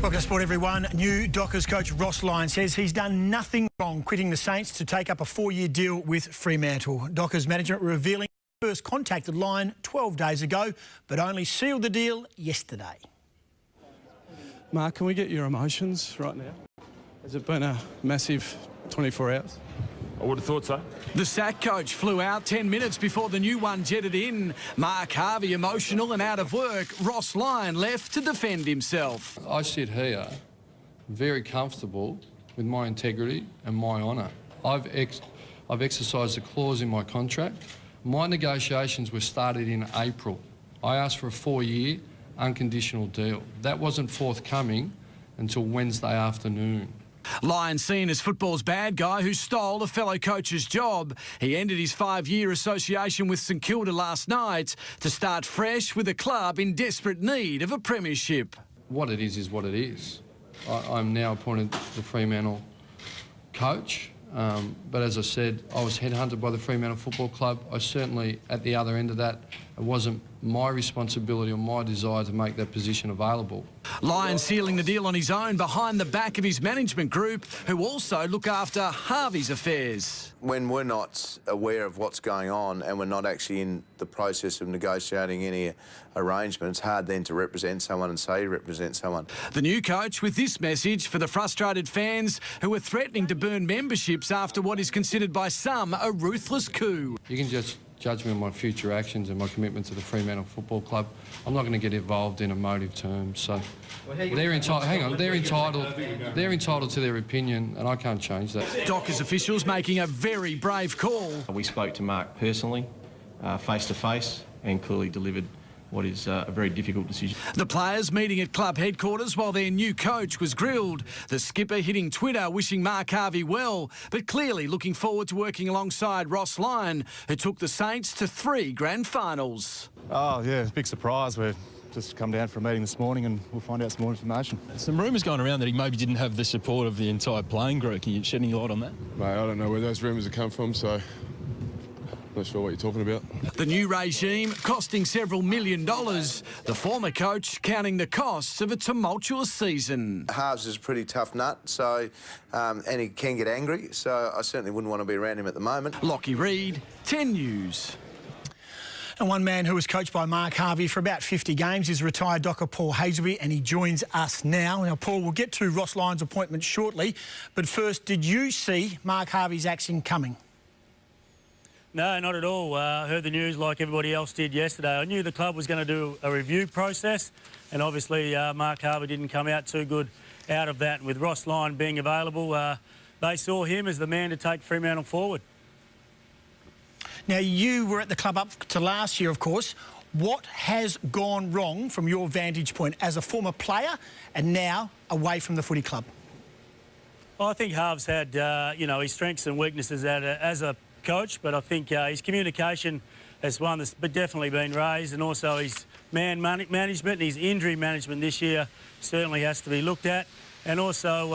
Welcome to Sport, everyone. New Dockers coach Ross Lyon says he's done nothing wrong quitting the Saints to take up a 4-year deal with Fremantle. Dockers management revealing first contacted Lyon 12 days ago, but only sealed the deal yesterday. Mark, can we get your emotions right now? Has it been a massive 24 hours? I would have thought so. The sack coach flew out 10 minutes before the new one jetted in. Mark Harvey emotional and out of work. Ross Lyon left to defend himself. I sit here very comfortable with my integrity and my honour. I've exercised a clause in my contract. My negotiations were started in April. I asked for a 4-year unconditional deal. That wasn't forthcoming until Wednesday afternoon. Lyon seen as football's bad guy who stole a fellow coach's job. He ended his 5-year association with St Kilda last night to start fresh with a club in desperate need of a premiership. What it is what it is. I'm now appointed the Fremantle coach, but as I said, I was headhunted by the Fremantle Football Club. I certainly, at the other end of that, it wasn't my responsibility or my desire to make that position available. Lyon sealing the deal on his own behind the back of his management group, who also look after Harvey's affairs. When we're not aware of what's going on and we're not actually in the process of negotiating any arrangement, it's hard then to represent someone and say you represent someone. The new coach with this message for the frustrated fans who are threatening to burn memberships after what is considered by some a ruthless coup. You can just judge me on my future actions and my commitment to the Fremantle Football Club. I'm not going to get involved in emotive terms. So they're entitled. Hang on, they're entitled to their opinion, and I can't change that. Dockers officials making a very brave call. We spoke to Mark personally, face to face, and clearly delivered what is a very difficult decision. The players meeting at club headquarters while their new coach was grilled. The skipper hitting Twitter wishing Mark Harvey well, but clearly looking forward to working alongside Ross Lyon, who took the Saints to 3 grand finals. Oh, yeah, it's a big surprise. We've just come down for a meeting this morning and we'll find out some more information. Some rumours going around that he maybe didn't have the support of the entire playing group. Can you shed any light on that? Mate, I don't know where those rumours have come from, so not sure what you're talking about. The new regime costing several $1 million. The former coach counting the costs of a tumultuous season. Harves is a pretty tough nut, so and he can get angry, so I certainly wouldn't want to be around him at the moment. Lockie Reid, 10 News. And one man who was coached by Mark Harvey for about 50 games is retired Docker Paul Hazelby, and he joins us now. Now, Paul, we'll get to Ross Lyon's appointment shortly, but first, did you see Mark Harvey's action coming? No, not at all. Heard the news like everybody else did yesterday. I knew the club was going to do a review process, and obviously Mark Harvey didn't come out too good out of that. And with Ross Lyon being available, they saw him as the man to take Fremantle forward. Now, you were at the club up to last year, of course. What has gone wrong from your vantage point as a former player and now away from the footy club? Well, I think Harv's had, his strengths and weaknesses as a coach, but I think his communication is one that's definitely been raised, and also his man management and his injury management this year certainly has to be looked at, and also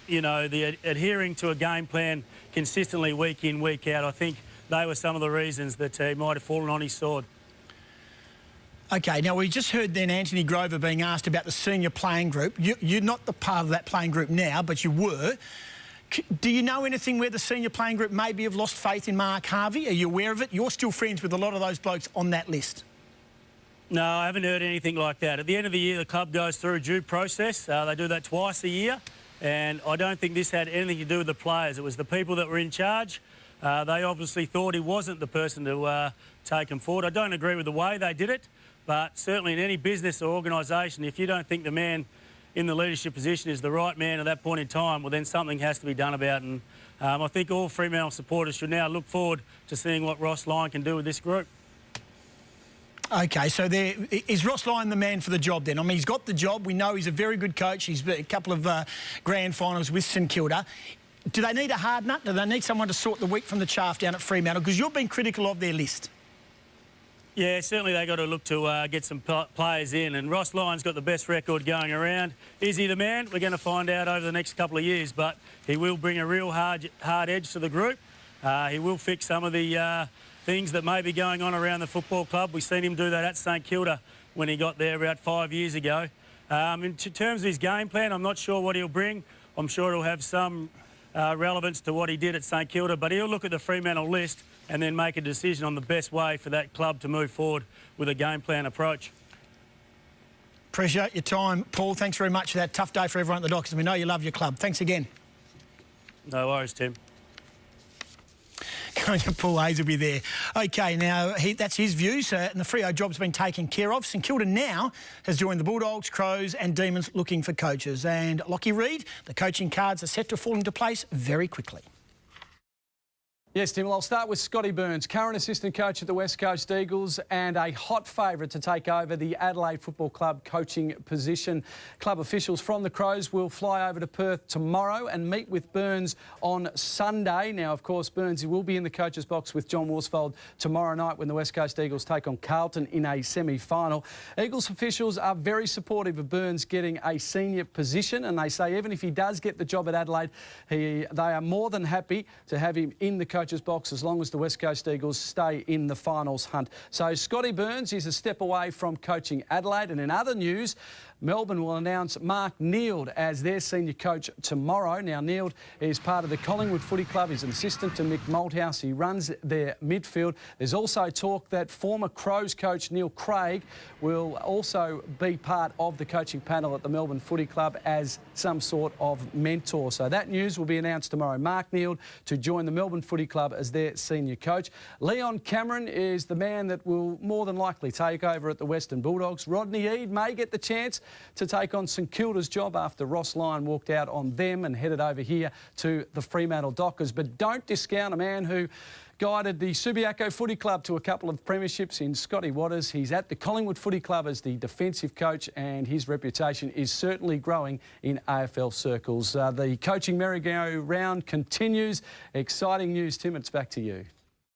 the adhering to a game plan consistently week in, week out. I think they were some of the reasons that he might have fallen on his sword. OK, now we just heard then Anthony Grover being asked about the senior playing group. You're not the part of that playing group now, but you were. Do you know anything where the senior playing group maybe have lost faith in Mark Harvey? Are you aware of it? You're still friends with a lot of those blokes on that list. No, I haven't heard anything like that. At the end of the year, the club goes through a due process. They do that twice a year, and I don't think this had anything to do with the players. It was the people that were in charge. They obviously thought he wasn't the person to take them forward. I don't agree with the way they did it, but certainly in any business or organisation, if you don't think the man in the leadership position is the right man at that point in time, well, then something has to be done about it. And I think all Fremantle supporters should now look forward to seeing what Ross Lyon can do with this group. OK, so is Ross Lyon the man for the job then? I mean, he's got the job. We know he's a very good coach. He's a couple of grand finals with St Kilda. Do they need a hard nut? Do they need someone to sort the wheat from the chaff down at Fremantle? Because you've been critical of their list. Yeah, certainly they've got to look to get some players in, and Ross Lyon's got the best record going around. Is he the man? We're going to find out over the next couple of years, but he will bring a real hard edge to the group. He will fix some of the things that may be going on around the football club. We've seen him do that at St Kilda when he got there about 5 years ago. In terms of his game plan, I'm not sure what he'll bring. I'm sure it'll have some relevance to what he did at St Kilda, but he'll look at the Fremantle list and then make a decision on the best way for that club to move forward with a game plan approach. Appreciate your time, Paul. Thanks very much for that. Tough day for everyone at the Dockers. We know you love your club. Thanks again. No worries, Tim. Paul Hayes will be there. OK, now that's his views, and the Freo job's been taken care of. St Kilda now has joined the Bulldogs, Crows and Demons looking for coaches. And Lockie Reid, the coaching cards are set to fall into place very quickly. Yes, Tim, well, I'll start with Scotty Burns, current assistant coach at the West Coast Eagles and a hot favourite to take over the Adelaide Football Club coaching position. Club officials from the Crows will fly over to Perth tomorrow and meet with Burns on Sunday. Now, of course, Burns will be in the coach's box with John Worsfold tomorrow night when the West Coast Eagles take on Carlton in a semi-final. Eagles officials are very supportive of Burns getting a senior position, and they say even if he does get the job at Adelaide, they are more than happy to have him in the coach's box as long as the West Coast Eagles stay in the finals hunt. So Scotty Burns is a step away from coaching Adelaide. And in other news, Melbourne will announce Mark Neild as their senior coach tomorrow. Now, Neild is part of the Collingwood Footy Club. He's an assistant to Mick Malthouse. He runs their midfield. There's also talk that former Crows coach Neil Craig will also be part of the coaching panel at the Melbourne Footy Club as some sort of mentor. So that news will be announced tomorrow. Mark Neild to join the Melbourne Footy Club as their senior coach. Leon Cameron is the man that will more than likely take over at the Western Bulldogs. Rodney Eade may get the chance to take on St Kilda's job after Ross Lyon walked out on them and headed over here to the Fremantle Dockers. But don't discount a man who guided the Subiaco Footy Club to a couple of premierships in Scotty Waters. He's at the Collingwood Footy Club as the defensive coach, and his reputation is certainly growing in AFL circles. The coaching merry-go-round continues. Exciting news, Tim. It's back to you.